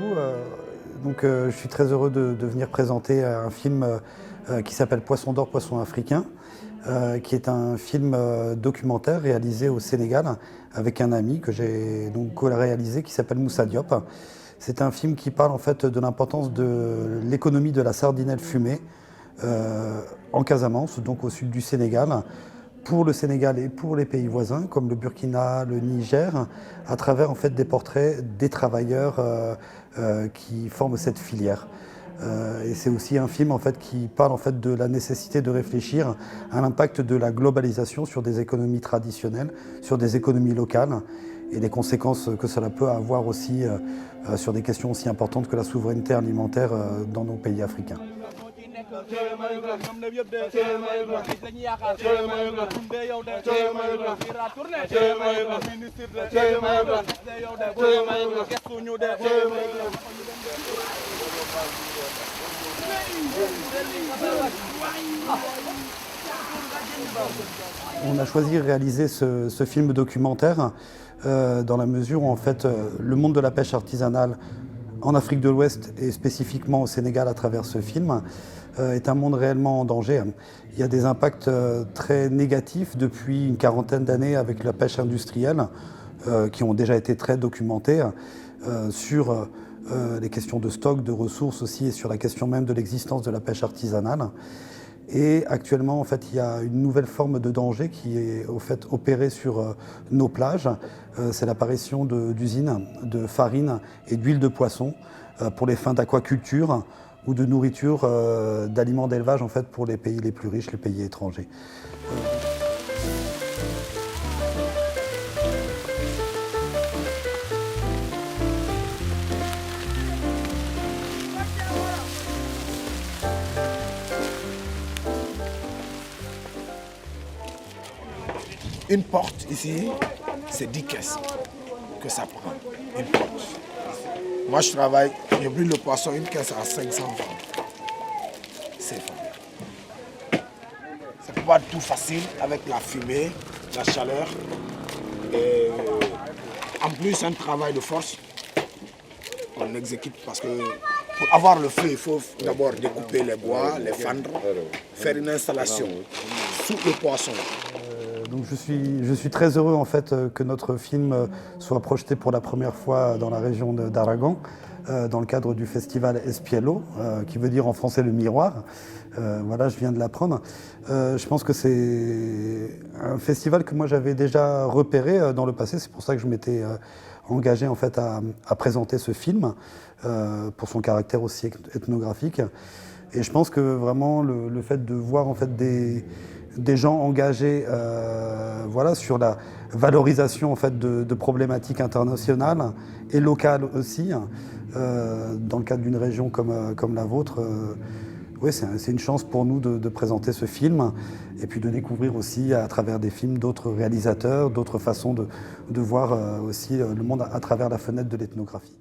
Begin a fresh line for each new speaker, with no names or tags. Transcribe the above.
Je suis très heureux de venir présenter un film qui s'appelle Poisson d'or, poisson africain, qui est un film documentaire réalisé au Sénégal avec un ami que j'ai donc co-réalisé qui s'appelle Moussa Diop. C'est un film qui parle en fait de l'importance de l'économie de la sardinelle fumée en Casamance, donc au sud du Sénégal, pour le Sénégal et pour les pays voisins comme le Burkina, le Niger, à travers en fait des portraits des travailleurs qui forment cette filière. Et c'est aussi un film en fait qui parle en fait de la nécessité de réfléchir à l'impact de la globalisation sur des économies traditionnelles, sur des économies locales et les conséquences que cela peut avoir aussi sur des questions aussi importantes que la souveraineté alimentaire dans nos pays africains. On a choisi de réaliser ce film documentaire dans la mesure où en fait le monde de la pêche artisanale en Afrique de l'Ouest et spécifiquement au Sénégal à travers ce film est un monde réellement en danger. Il y a des impacts très négatifs depuis une quarantaine d'années avec la pêche industrielle qui ont déjà été très documentés sur les questions de stock, de ressources aussi et sur la question même de l'existence de la pêche artisanale. Et actuellement, en fait, il y a une nouvelle forme de danger qui est au fait opérée sur nos plages. C'est l'apparition d'usines de farine et d'huile de poisson pour les fins d'aquaculture ou de nourriture d'aliments d'élevage en fait, pour les pays les plus riches, les pays étrangers.
Une porte ici, c'est 10 caisses que ça prend, une porte. Moi je travaille, je brûle le poisson, une caisse à 500 francs. C'est pas tout facile avec la fumée, la chaleur. Et en plus un travail de force qu'on exécute parce que pour avoir le feu, il faut d'abord découper les bois, les fendre, faire une installation sous le poisson.
Donc je suis très heureux en fait que notre film soit projeté pour la première fois dans la région d'Aragon, dans le cadre du festival Espiello, qui veut dire en français le miroir. Voilà, je viens de l'apprendre. Je pense que c'est un festival que moi j'avais déjà repéré dans le passé, c'est pour ça que je m'étais engagé en fait à présenter ce film, pour son caractère aussi ethnographique. Et je pense que vraiment le fait de voir en fait des gens engagés voilà, sur la valorisation en fait, de problématiques internationales et locales aussi, dans le cadre d'une région comme la vôtre. Oui, c'est une chance pour nous de présenter ce film et puis de découvrir aussi à travers des films d'autres réalisateurs, d'autres façons de voir aussi le monde à travers la fenêtre de l'ethnographie.